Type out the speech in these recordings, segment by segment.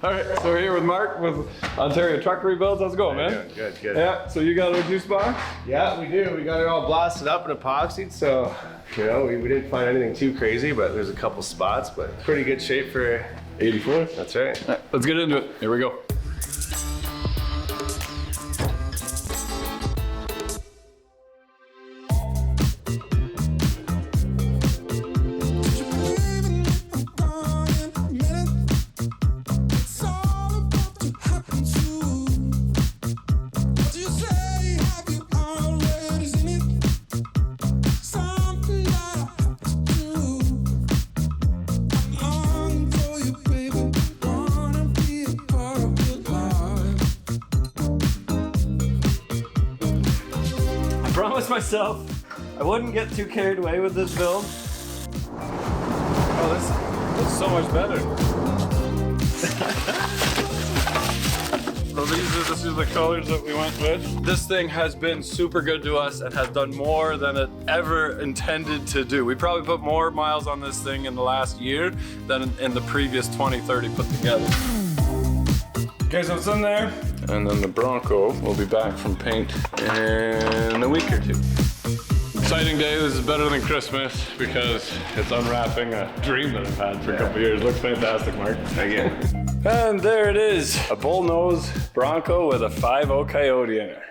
All right, so we're here with Mark with Ontario Truck Rebuilds. How's it going, man? Good, good. Yeah, so you got our juice box? Yeah, we do. We got it all blasted up and epoxied, so, you know, we didn't find anything too crazy, but there's a couple spots, but pretty good shape for 84. That's right. All right, let's get into it. Here we go. Promised myself I wouldn't get too carried away with this build. Oh, this is so much better. So these are the colors that we went with. This thing has been super good to us and has done more than it ever intended to do. We probably put more miles on this thing in the last year than in the previous 20, 30 put together. Okay, so it's in there. And then the Bronco will be back from paint in a week or two. Exciting day. This is better than Christmas because it's unwrapping a dream that I've had for a couple years. Looks fantastic, Mark. Again. And there it is, a Bullnose Bronco with a 5.0 Coyote in it.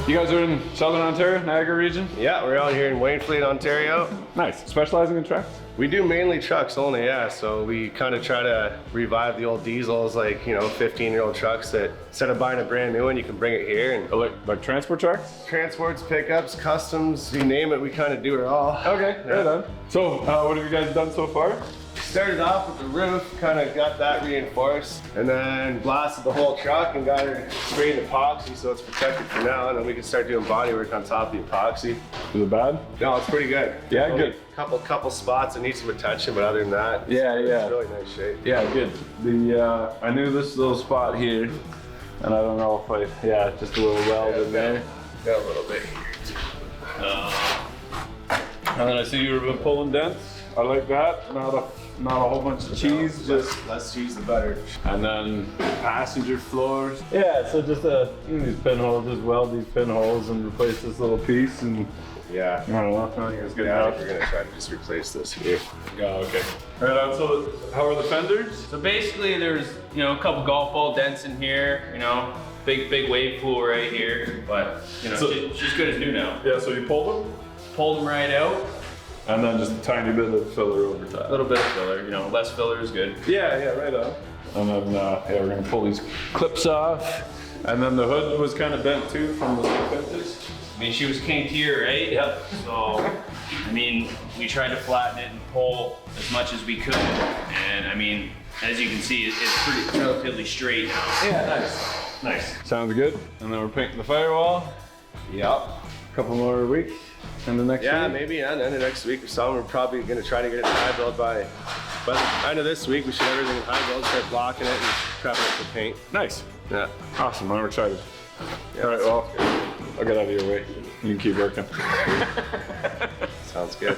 You guys are in Southern Ontario, Niagara region? Yeah, we're out here in Wainfleet, Ontario. Nice. Specializing in trucks? We do mainly trucks only, yeah. So we kind of try to revive the old diesels, like, you know, 15-year-old trucks that instead of buying a brand new one, you can bring it here. And Like transport trucks? transports, pickups, customs, you name it, we kind of do it all. Okay, right on. So, what have you guys done so far? Started off with the roof, kind of got that reinforced, and then blasted the whole truck and got her sprayed epoxy so it's protected for now, and then we can start doing body work on top of the epoxy. Is it bad? No, it's pretty good. Yeah, Only good. Couple spots that need some attention, but other than that, Yeah, it's yeah. really nice shape. Yeah, good. I knew this little spot here, and I don't know if just a little weld in there. Got a little bit here too. And then I see you've been pulling dents. I like that. Not a whole bunch of cheese, just. Less cheese, the better. And then passenger floors. Yeah, so just these pinholes, just weld these pinholes and replace this little piece, and Yeah. I don't know. I think it's good Yeah, enough. we're gonna try to just replace this here. Yeah, okay. Right on. So, how are the fenders? So basically there's, you know, a couple golf ball dents in here, you know, big wave pool right here, but, you know, So- she's good as new now. Yeah. So you pulled them, Pulled them right out, and then just a tiny bit of filler over a top. little bit of filler, you know, less filler is good. Yeah, right on. And then, we're gonna pull these clips off. And then the hood was kind of bent too from the vintage. I mean, she was kinked here, right? Yep. So, I mean, we tried to flatten it and pull as much as we could. And I mean, as you can see, it's pretty relatively straight now. Yeah, nice. Sounds good. And then we're painting the firewall. Yep. Couple more weeks in the next Yeah, week. maybe end of next week or so. We're probably gonna try to get it in high build by the end of this week. We should have everything in high build, start blocking it and prepping it for paint. Nice. Yeah. Awesome. I'm excited. Yeah, All right, well, I'll get out of your way. You can keep working. sounds good.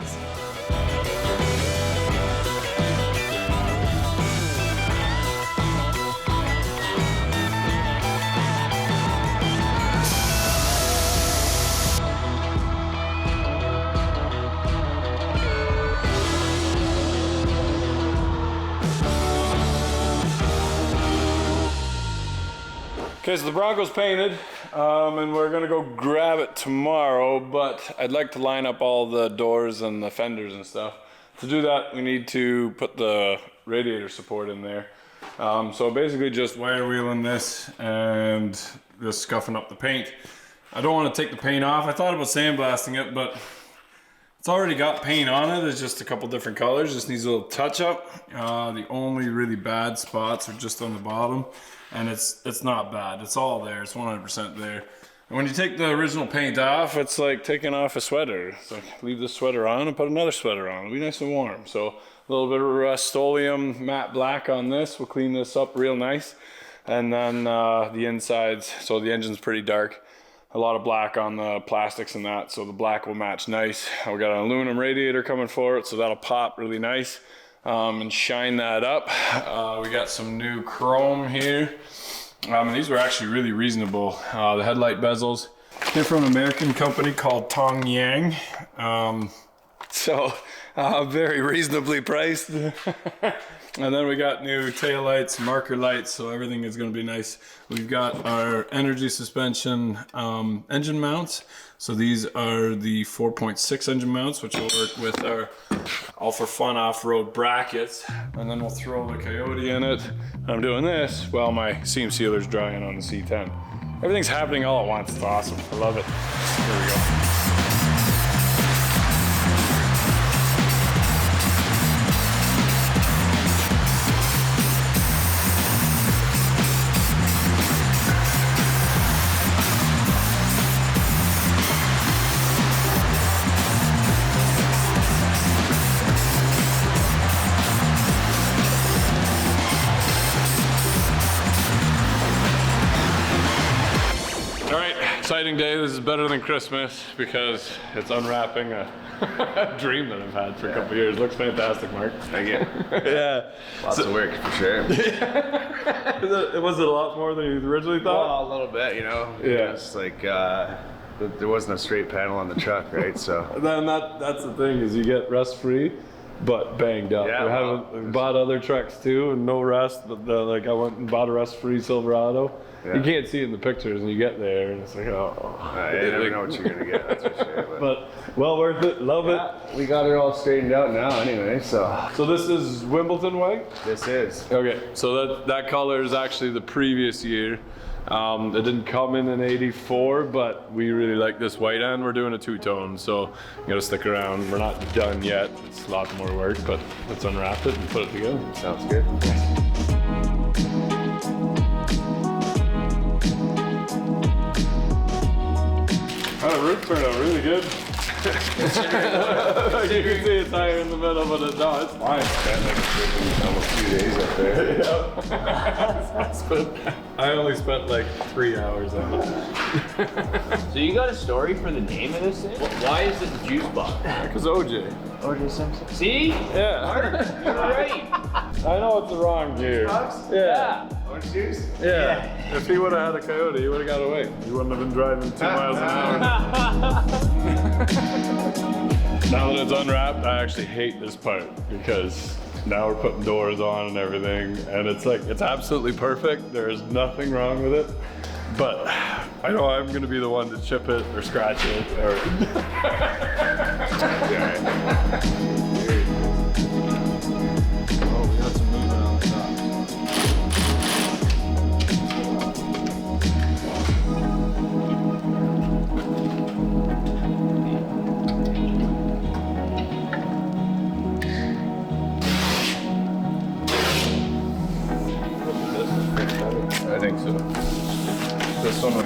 Okay, so the Bronco's painted, and we're gonna go grab it tomorrow, but I'd like to line up all the doors and the fenders and stuff. To do that, we need to put the radiator support in there. So basically just wire wheeling this and just scuffing up the paint. I don't want to take the paint off. I thought about sandblasting it, but it's already got paint on it. It's just a couple different colors. Just needs a little touch up. The only really bad spots are just on the bottom, and it's not bad. It's all there. It's 100% there. And when you take the original paint off, it's like taking off a sweater. It's like leave the sweater on and put another sweater on. It'll be nice and warm. So a little bit of Rustoleum matte black on this. We'll clean this up real nice. And then the insides, so the engine's pretty dark. A lot of black on the plastics and that, so the black will match nice. We got an aluminum radiator coming for it, so that'll pop really nice and shine that up. We got some new chrome here. And these were actually really reasonable. The headlight bezels, they're from an American company called Tong Yang. So very reasonably priced. And then we got new tail lights, marker lights, so everything is going to be nice. We've got our energy suspension engine mounts. So these are the 4.6 engine mounts, which will work with our All for Fun off-road brackets. And then we'll throw the Coyote in it. I'm doing this while my seam sealer's drying on the C10. Everything's happening all at once. It's awesome. I love it. Here we go. Exciting day. This is better than Christmas because it's unwrapping a dream that I've had for a couple of years. Looks fantastic, Mark. Thank you. Yeah. Lots of work for sure. Was it a lot more than you originally thought? Well, a little bit, you know. Yeah. It's like there wasn't a straight panel on the truck, right? So then that's the thing is you get rust free, but banged up. Yeah, I haven't bought other trucks too and no rust, but like I went and bought a rust free Silverado. Yeah. You can't see it in the pictures, and you get there, and it's like, oh. You never know what you're gonna get, that's for sure. But well worth it, love it. We got it all straightened out now, anyway. So this is Wimbledon white. This is. Okay, so that color is actually the previous year. It didn't come in '84, but we really like this white, and we're doing a two-tone, so you gotta stick around. We're not done yet. It's a lot more work, but let's unwrap it and put it together. Sounds good. Oh, the roof turned out really good. You can see it's higher in the middle, but it's fine. Spent like almost 2 days up there. I only spent like 3 hours on it. So you got a story for the name of this thing? Why is it the Juicebox? Because OJ. OJ Simpson. See? Yeah. You're right. I know it's the wrong gear. Yeah. Orange juice? Yeah. If he would have had a Coyote, he would have got away. He wouldn't have been driving 2 miles an hour. Now that it's unwrapped, I actually hate this part because now we're putting doors on and everything, and it's like, it's absolutely perfect. There is nothing wrong with it, but I know I'm gonna be the one to chip it or scratch it or. Oh, we got some movement on the top. I think so. This one would.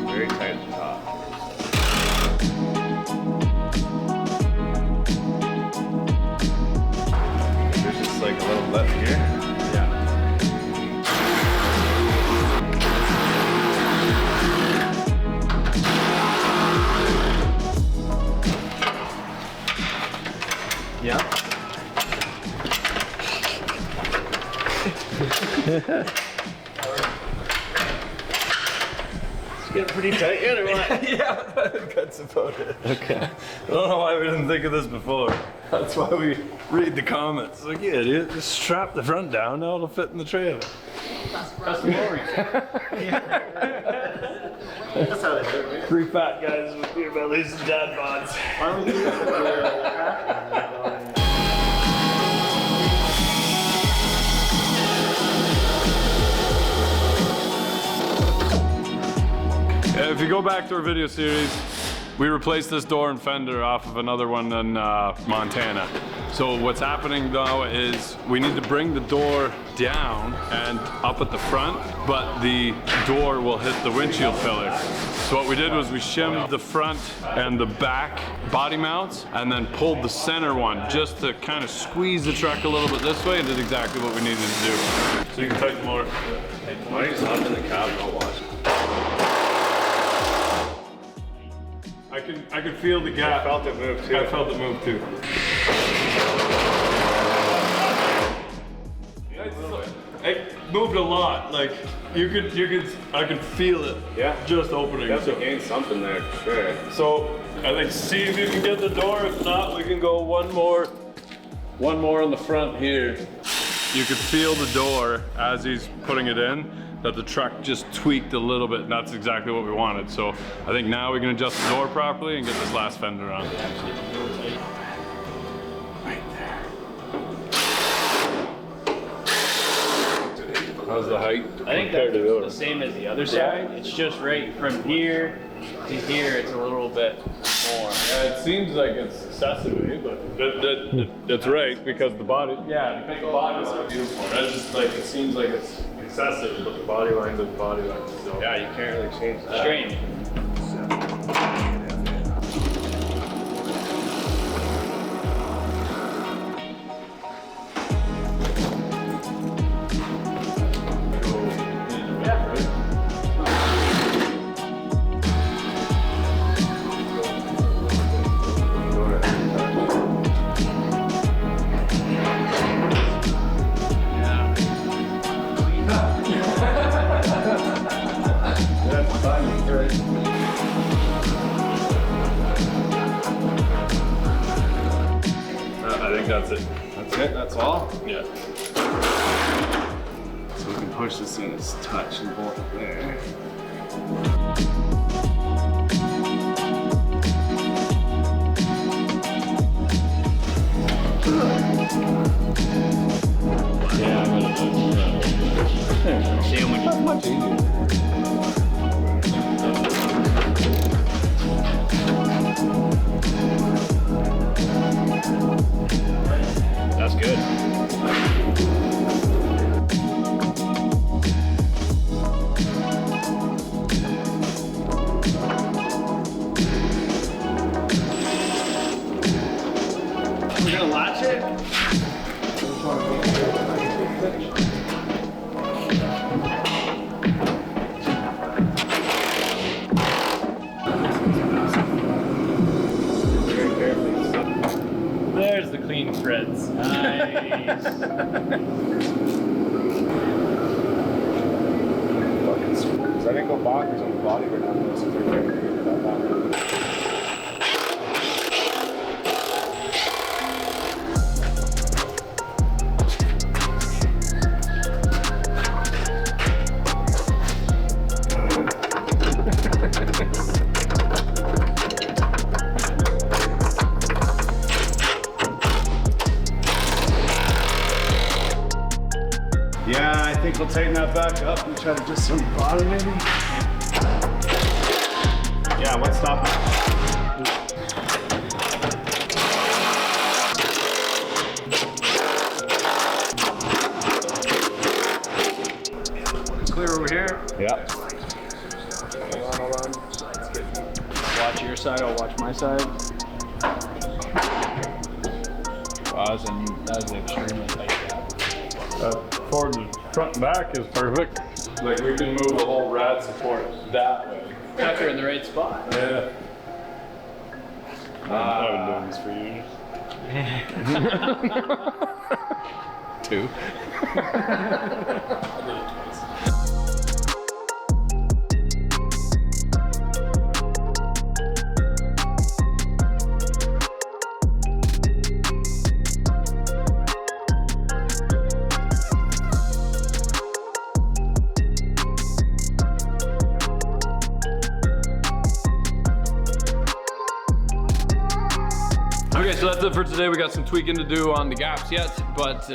Very tight at the top. There's just like a little left here. Yeah. Get pretty tight yet or what? Yeah, that's about it. Okay. I don't know why we didn't think of this before. That's why we read the comments. Like, yeah, dude, just strap the front down, now it'll fit in the trailer. Custom lowering. That's how they do it. 3 fat guys with beer bellies and dad bods. Why don't we do that? If you go back to our video series, we replaced this door and fender off of another one in Montana. So what's happening now is we need to bring the door down and up at the front, but the door will hit the windshield pillar. So what we did was we shimmed the front and the back body mounts and then pulled the center one just to kind of squeeze the truck a little bit this way, and did exactly what we needed to do. So you can tighten more. Why don't you just hop in the cab and I'll watch it? I could feel the gap. I felt it move too. I felt it move too. It moved a lot. Like I could feel it. Yeah. Just opening. Definitely gained something there for sure. So I think see if you can get the door. If not, we can go one more in the front here. You could feel the door as he's putting it in, that the truck just tweaked a little bit, and that's exactly what we wanted. So I think now we can adjust the door properly and get this last fender on. Right there. How's the height? I think that's the same as the other side. It's just right from here to here, it's a little bit more. It seems like it's excessively, but it's right because the body, yeah, the body lines are beautiful. That's just like, it seems like it's excessive, but the body lines are the body lines. So. Yeah, you can't really change that. Strange. I think that's it. That's it? That's all? Yeah. So we can push this in its touch and bolt it there. See how much. That's much easier. That's good. We're gonna latch it? There's the clean threads. Nice. Fucking screws. I didn't go bonkers on the body right now, so they're very good about that. Yeah, I think we'll tighten that back up and try to adjust some bottom maybe. Yeah, what's stopping? Clear over here. Yeah. Hold on. Watch your side, I'll watch my side. Wow, that was an extremely tight gap. Forward and front and back is perfect. Like we can move the whole rad support that way. Tucker in the right spot. Yeah. I've been doing this for years. 2. Okay, so that's it for today. We got some tweaking to do on the gaps yet, but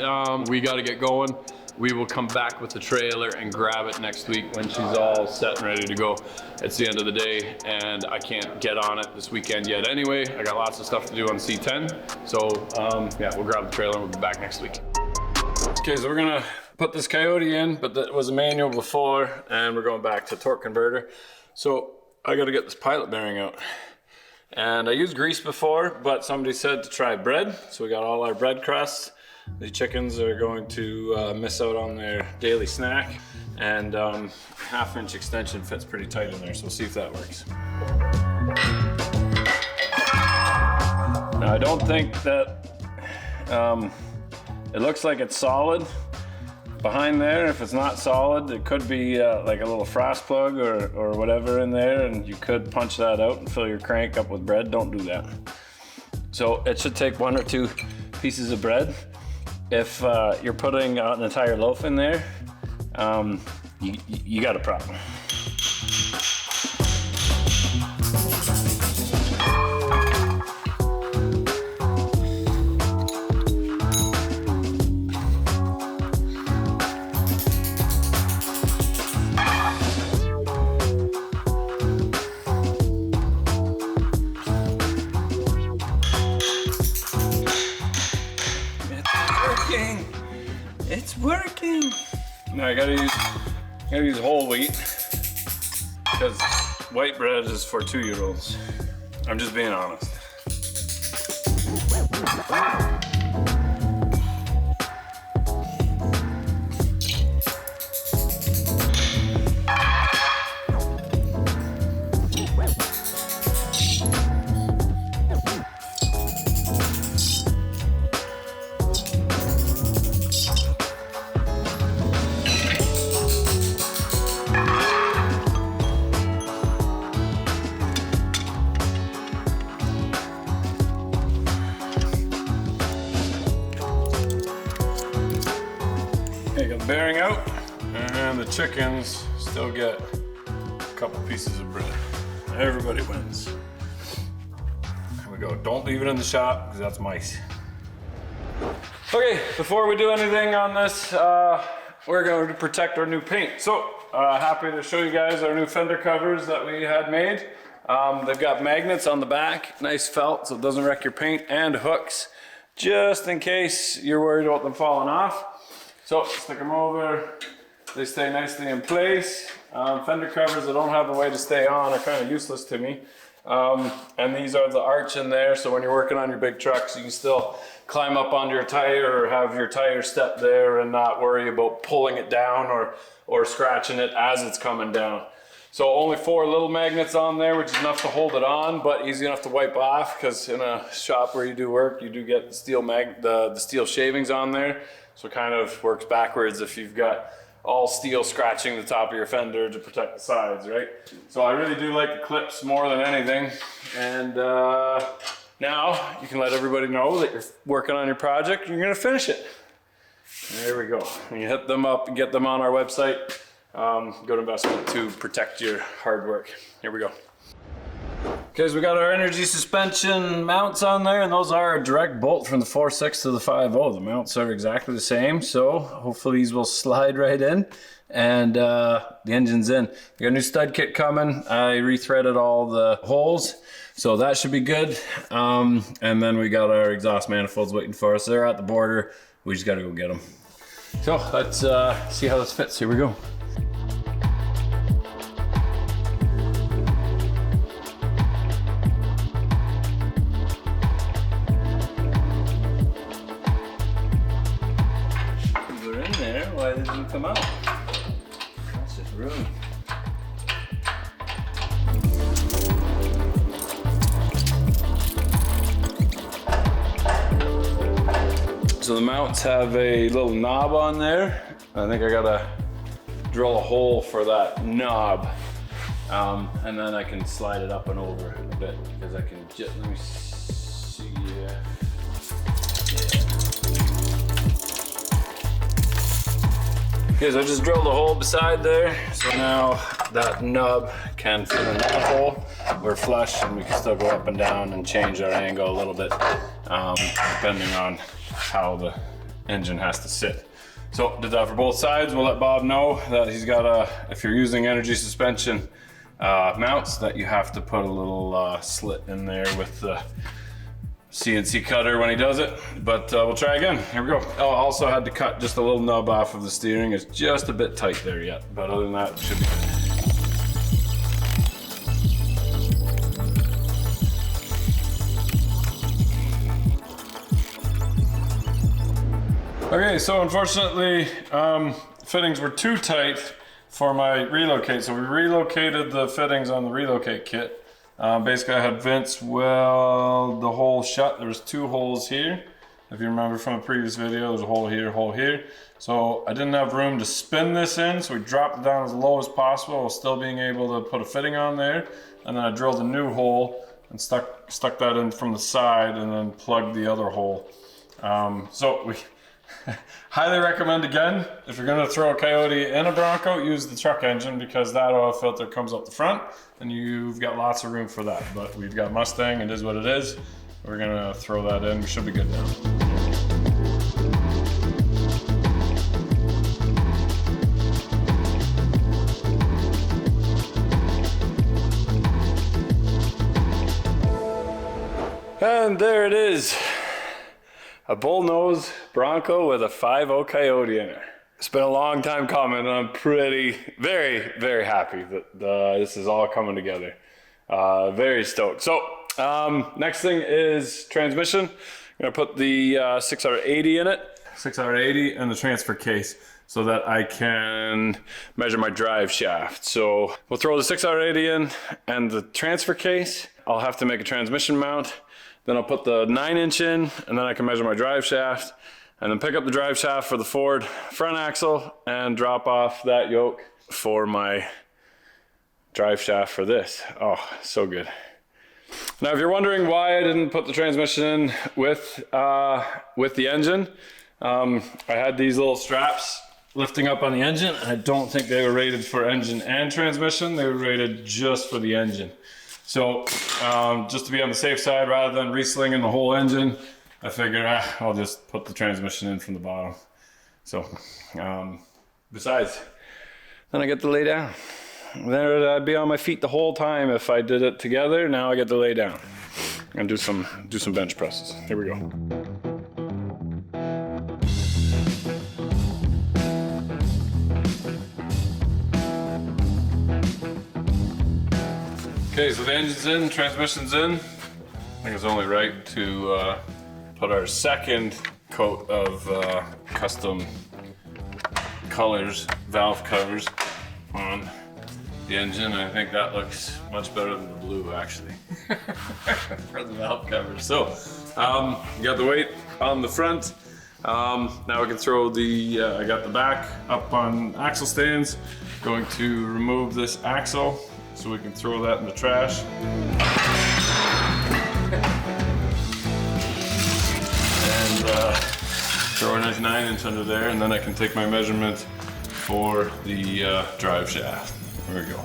we got to get going. We will come back with the trailer and grab it next week when she's all set and ready to go. It's the end of the day and I can't get on it this weekend yet anyway. I got lots of stuff to do on C10. So yeah, we'll grab the trailer and we'll be back next week. Okay, so we're gonna put this Coyote in, but that was a manual before, and we're going back to torque converter. So I gotta get this pilot bearing out. And I used grease before, but somebody said to try bread. So we got all our bread crusts. The chickens are going to miss out on their daily snack. And half-inch extension fits pretty tight in there, so we'll see if that works. Now I don't think that, it looks like it's solid behind there. If it's not solid, it could be like a little frost plug or whatever in there, and you could punch that out and fill your crank up with bread. Don't do that. So it should take 1 or 2 pieces of bread. If you're putting an entire loaf in there, you got a problem. It's working. Now I gotta use whole wheat because white bread is for 2-year-olds. I'm just being honest. Okay, got the bearing out, and the chickens still get a couple pieces of bread. Everybody wins. Here we go. Don't leave it in the shop because that's mice. Okay, before we do anything on this, we're going to protect our new paint. So, happy to show you guys our new fender covers that we had made. They've got magnets on the back, nice felt so it doesn't wreck your paint, and hooks, just in case you're worried about them falling off. So, stick them over, they stay nicely in place. Fender covers that don't have a way to stay on are kind of useless to me. And these are the arch in there, so when you're working on your big trucks, you can still climb up onto your tire or have your tire step there and not worry about pulling it down or scratching it as it's coming down. So only 4 little magnets on there, which is enough to hold it on, but easy enough to wipe off, because in a shop where you do work, you do get the steel the steel shavings on there. So it kind of works backwards if you've got all steel scratching the top of your fender to protect the sides, right? So I really do like the clips more than anything. And now you can let everybody know that you're working on your project and you're gonna finish it. There we go. And you hit them up and get them on our website. Good investment to protect your hard work. Here we go. Okay, so we got our energy suspension mounts on there, and those are a direct bolt from the 4.6 to the 5.0. The mounts are exactly the same, so hopefully these will slide right in, and the engine's in. We got a new stud kit coming. I rethreaded all the holes, so that should be good. And then we got our exhaust manifolds waiting for us. They're at the border. We just gotta go get them. So let's see how this fits. Here we go. Why didn't you come out? That's just rude. So the mounts have a little knob on there. I think I gotta drill a hole for that knob. And then I can slide it up and over a bit because I can just, let me see. Yeah. Okay, so I just drilled a hole beside there. So now that nub can fit in that hole. We're flush and we can still go up and down and change our angle a little bit depending on how the engine has to sit. So did that for both sides. We'll let Bob know that he's got if you're using energy suspension mounts, that you have to put a little slit in there with the CNC cutter when he does it, but we'll try again. Here we go. Oh, also had to cut just a little nub off of the steering. It's just a bit tight there yet, but other than that, it should be good. Okay, so unfortunately, fittings were too tight for my relocate, so we relocated the fittings on the relocate kit. Basically, I had vents weld the hole shut. There was 2 holes here. If you remember from the previous video, there's a hole here, hole here. So I didn't have room to spin this in, so we dropped it down as low as possible while still being able to put a fitting on there. And then I drilled a new hole and stuck that in from the side and then plugged the other hole. So we highly recommend, again, if you're gonna throw a Coyote in a Bronco, use the truck engine, because that oil filter comes up the front and you've got lots of room for that. But we've got Mustang, it is what it is. We're gonna throw that in, we should be good now. And there it is. A Bullnose Bronco with a 5.0 Coyote in it. It's been a long time coming, and I'm very, very happy that this is all coming together. Very stoked. So, next thing is transmission. I'm gonna put the 6R80 in it, 6R80 and the transfer case, so that I can measure my drive shaft. So we'll throw the 6R80 in and the transfer case. I'll have to make a transmission mount. Then I'll put the 9-inch in, and then I can measure my drive shaft, and then pick up the drive shaft for the Ford front axle and drop off that yoke for my drive shaft for this. Oh, so good. Now, if you're wondering why I didn't put the transmission in with the engine, I had these little straps lifting up on the engine. I don't think they were rated for engine and transmission. They were rated just for the engine. So just to be on the safe side, rather than reslinging the whole engine, I figured I'll just put the transmission in from the bottom. So besides, then I get to lay down. Then I'd be on my feet the whole time if I did it together. Now I get to lay down and do some bench presses. Here we go. Okay, so the engine's in, transmission's in. I think it's only right to put our second coat of custom colors, valve covers on the engine. I think that looks much better than the blue, actually, for the valve covers. So, you got the weight on the front. Now we can throw the, I got the back up on axle stands. Going to remove this axle so we can throw that in the trash. And throw a nice 9-inch under there, and then I can take my measurement for the drive shaft. There we go.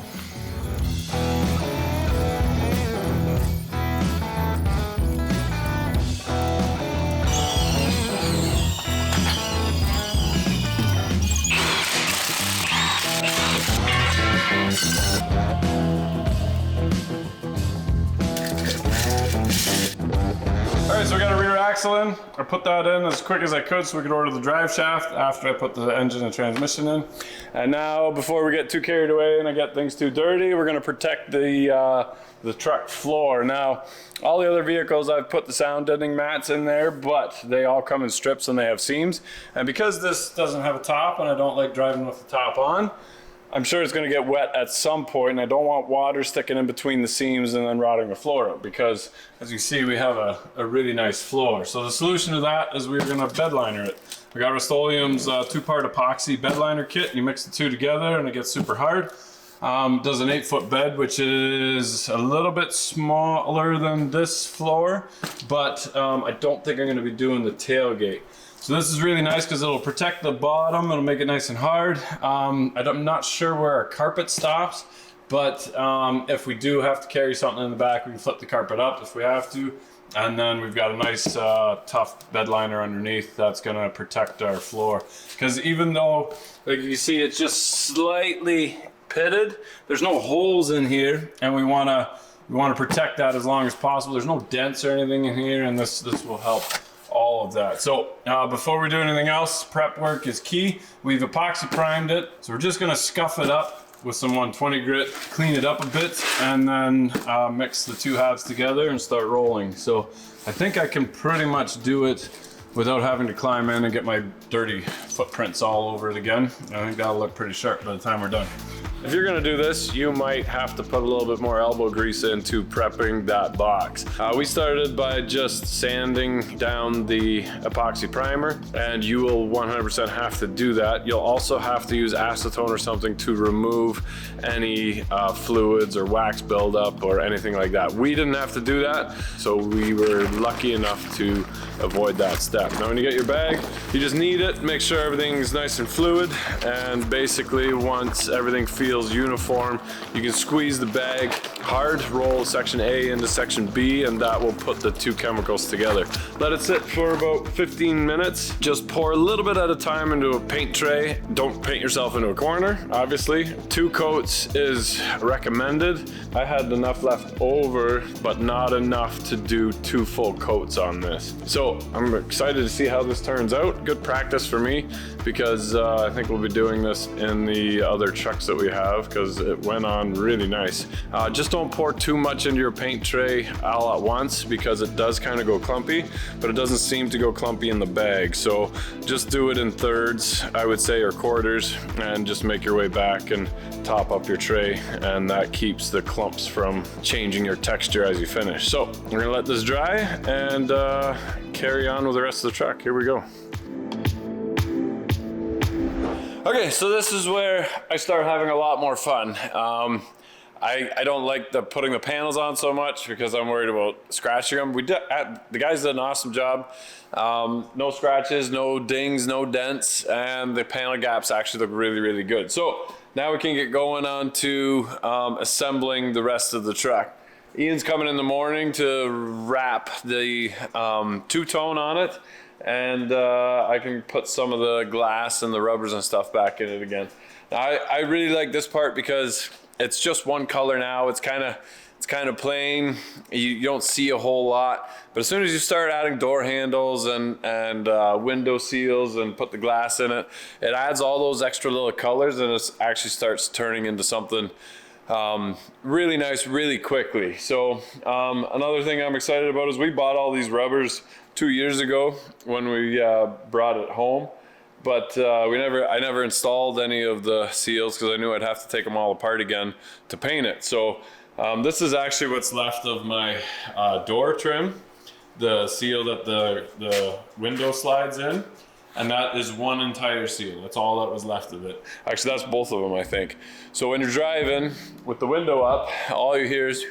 Alright, so we got a rear axle in. I put that in as quick as I could so we could order the drive shaft after I put the engine and transmission in. And now, before we get too carried away and I get things too dirty, we're going to protect the truck floor. Now, all the other vehicles, I've put the sound deadening mats in there, but they all come in strips and they have seams. And because this doesn't have a top and I don't like driving with the top on, I'm sure it's going to get wet at some point, and I don't want water sticking in between the seams and then rotting the floor out, because as you see, we have a really nice floor. So the solution to that is we're going to bedliner it. We got Rustoleum's 2-part epoxy bedliner kit. You mix the two together and it gets super hard. Does an 8-foot bed, which is a little bit smaller than this floor, but I don't think I'm going to be doing the tailgate. So this is really nice because it'll protect the bottom, it'll make it nice and hard. I'm not sure where our carpet stops, but if we do have to carry something in the back, we can flip the carpet up if we have to. And then we've got a nice tough bed liner underneath that's gonna protect our floor. Because even though, like you see, it's just slightly pitted, there's no holes in here, and we wanna protect that as long as possible. There's no dents or anything in here, and this will help all of that. So before we do anything else, prep work is key. We've epoxy primed it, so we're just gonna scuff it up with some 120 grit, clean it up a bit, and then mix the two halves together and start rolling. So I think I can pretty much do it without having to climb in and get my dirty footprints all over it again. I think that'll look pretty sharp by the time we're done. If you're gonna do this, you might have to put a little bit more elbow grease into prepping that box. We started by just sanding down the epoxy primer, and you will 100% have to do that. You'll also have to use acetone or something to remove any fluids or wax buildup or anything like that. We didn't have to do that, so we were lucky enough to avoid that step. Now when you get your bag, you just knead it, make sure everything's nice and fluid, and basically once everything feels uniform, you can squeeze the bag hard, roll section A into section B, and that will put the two chemicals together. Let it sit for about 15 minutes. Just pour a little bit at a time into a paint tray. Don't paint yourself into a corner, obviously. 2 coats is recommended. I had enough left over, but not enough to do 2 full coats on this. So I'm excited to see how this turns out. Good practice for me, because I think we'll be doing this in the other trucks that we have, because it went on really nice. Just don't pour too much into your paint tray all at once, because it does kind of go clumpy, but it doesn't seem to go clumpy in the bag. So just do it in thirds, I would say, or quarters, and just make your way back and top up your tray, and that keeps the clumps from changing your texture as you finish. So we're gonna let this dry and carry on with the rest of the truck. Here we go. Okay, so this is where I start having a lot more fun. I don't like putting the panels on so much because I'm worried about scratching them. The guys did an awesome job. No scratches, no dings, no dents, and the panel gaps actually look really, really good. So now we can get going on to assembling the rest of the truck. Ian's coming in the morning to wrap the two-tone on it, and I can put some of the glass and the rubbers and stuff back in it again. Now, I really like this part because it's just one color now. It's kind of plain. You don't see a whole lot, but as soon as you start adding door handles and window seals and put the glass in it, it adds all those extra little colors, and it actually starts turning into something really nice really quickly. So another thing I'm excited about is we bought all these rubbers 2 years ago when we brought it home, but I never installed any of the seals because I knew I'd have to take them all apart again to paint it. So this is actually what's left of my door trim, the seal that the window slides in, and that is one entire seal. That's all that was left of it. Actually, that's both of them, I think. So when you're driving with the window up, all you hear is,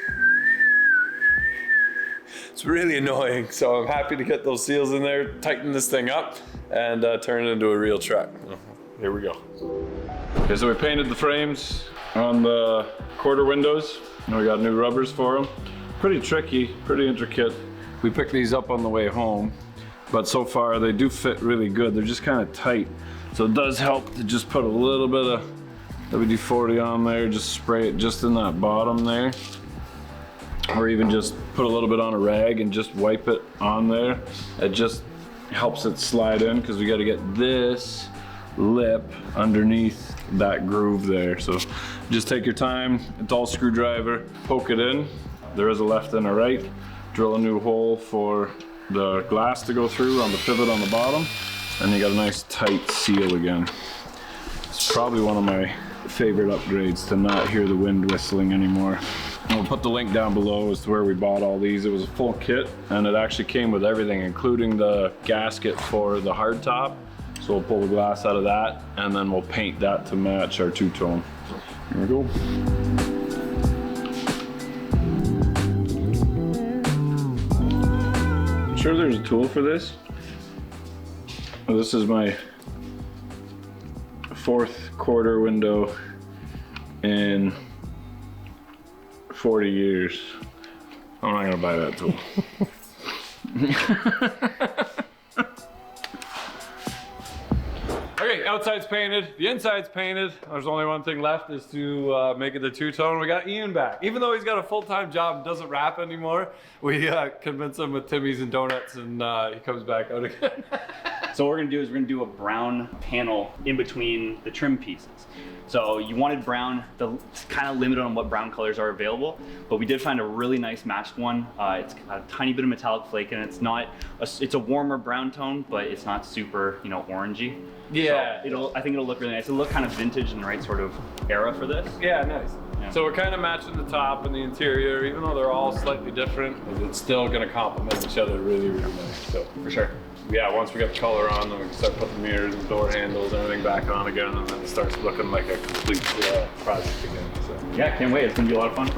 it's really annoying. So I'm happy to get those seals in there, tighten this thing up, and turn it into a real truck. Here we go. Okay, so we painted the frames on the quarter windows, and we got new rubbers for them. Pretty tricky, pretty intricate. We picked these up on the way home, but so far they do fit really good. They're just kind of tight. So it does help to just put a little bit of WD-40 on there, just spray it just in that bottom there. Or even just put a little bit on a rag and just wipe it on there. It just helps it slide in, because we got to get this lip underneath that groove there. So just take your time, a dull screwdriver, poke it in. There is a left and a right. Drill a new hole for the glass to go through on the pivot on the bottom, and you got a nice tight seal again. It's probably one of my favorite upgrades to not hear the wind whistling anymore. And we'll put the link down below as to where we bought all these. It was a full kit, and it actually came with everything, including the gasket for the hard top. So we'll pull the glass out of that, and then we'll paint that to match our two-tone. Here we go. Sure there's a tool for this? Well, this is my 4th quarter window in 40 years. I'm not gonna buy that tool. Okay, outside's painted, the inside's painted. There's only one thing left is to make it the two-tone. We got Ian back. Even though he's got a full-time job and doesn't rap anymore, we convinced him with Timmy's and donuts, and he comes back out again. So what we're gonna do is we're gonna do a brown panel in between the trim pieces. So you wanted brown, it's kind of limited on what brown colors are available, but we did find a really nice matched one. It's got a tiny bit of metallic flake, and it's a warmer brown tone, but it's not super, you know, orangey. Yeah. So I think it'll look really nice. It'll look kind of vintage and the right sort of era for this. Yeah, nice. Yeah. So we're kind of matching the top and the interior, even though they're all slightly different, it's still gonna complement each other really, really nice. So For sure. yeah, once we get the color on, then we can start putting the mirrors and door handles and everything back on again, and then it starts looking like a complete project again. So. Yeah, can't wait. It's gonna be a lot of fun.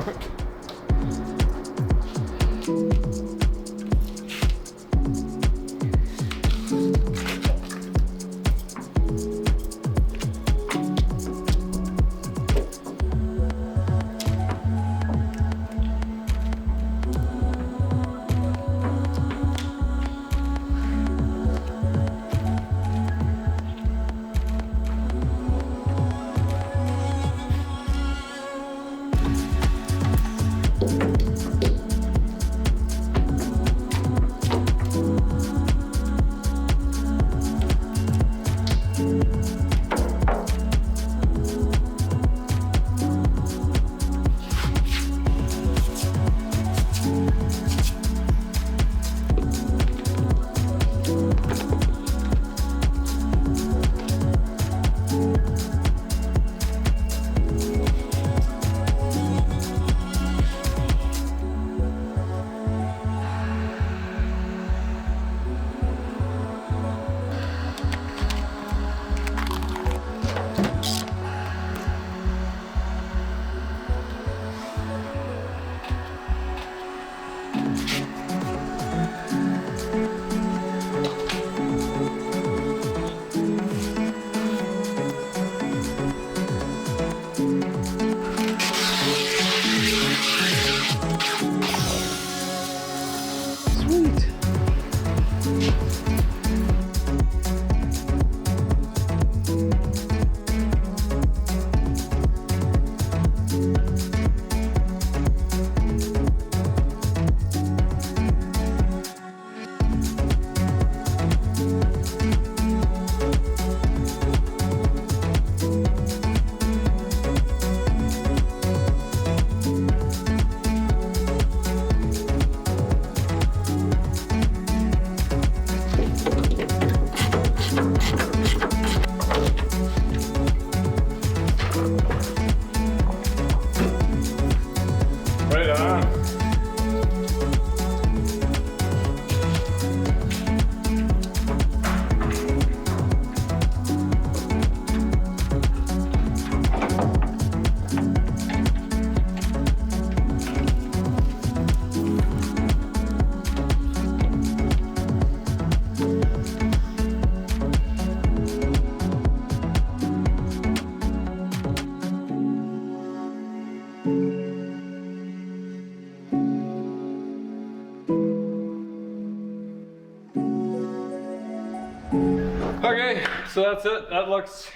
Okay, so that's it. That looks,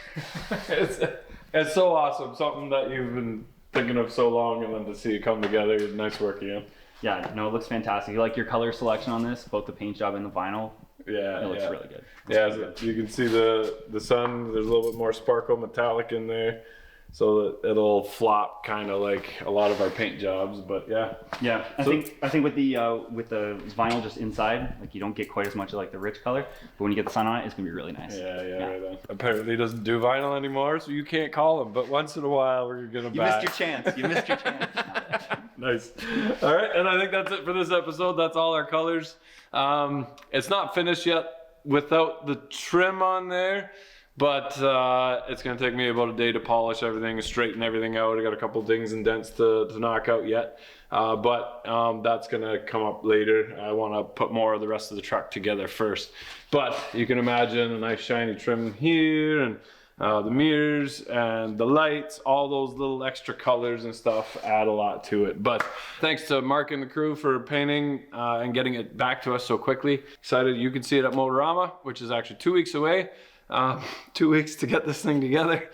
it's so awesome. Something that you've been thinking of so long, and then to see it come together, nice work again. Yeah, no, it looks fantastic. You like your color selection on this, both the paint job and the vinyl? Yeah, It looks really good. So you can see the sun, there's a little bit more sparkle metallic in there, so that it'll flop kind of like a lot of our paint jobs, but yeah. Yeah, I think with the vinyl just inside, like you don't get quite as much of like the rich color, but when you get the sun on it, it's gonna be really nice. Yeah, right on. Apparently he doesn't do vinyl anymore, so you can't call him, but once in a while we're gonna You missed your chance. You missed your chance. Nice. All right, and I think that's it for this episode. That's all our colors. It's not finished yet without the trim on there, But it's gonna take me about a day to polish everything and straighten everything out. I got a couple dings and dents to knock out yet. But that's gonna come up later. I wanna put more of the rest of the truck together first. But you can imagine a nice shiny trim here, and the mirrors and the lights, all those little extra colors and stuff add a lot to it. But thanks to Mark and the crew for painting and getting it back to us so quickly. Excited you can see it at Motorama, which is actually 2 weeks away. 2 weeks to get this thing together,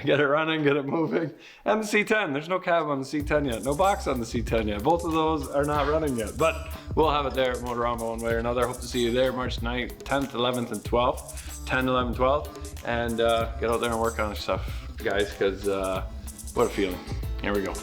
get it running, get it moving. And the C10, there's no cab on the C10 yet, no box on the C10 yet. Both of those are not running yet, but we'll have it there at Motorama one way or another. Hope to see you there March 9th, 10th, 11th, and 12th. 10, 11, 12, and get out there and work on stuff, guys, because what a feeling. Here we go.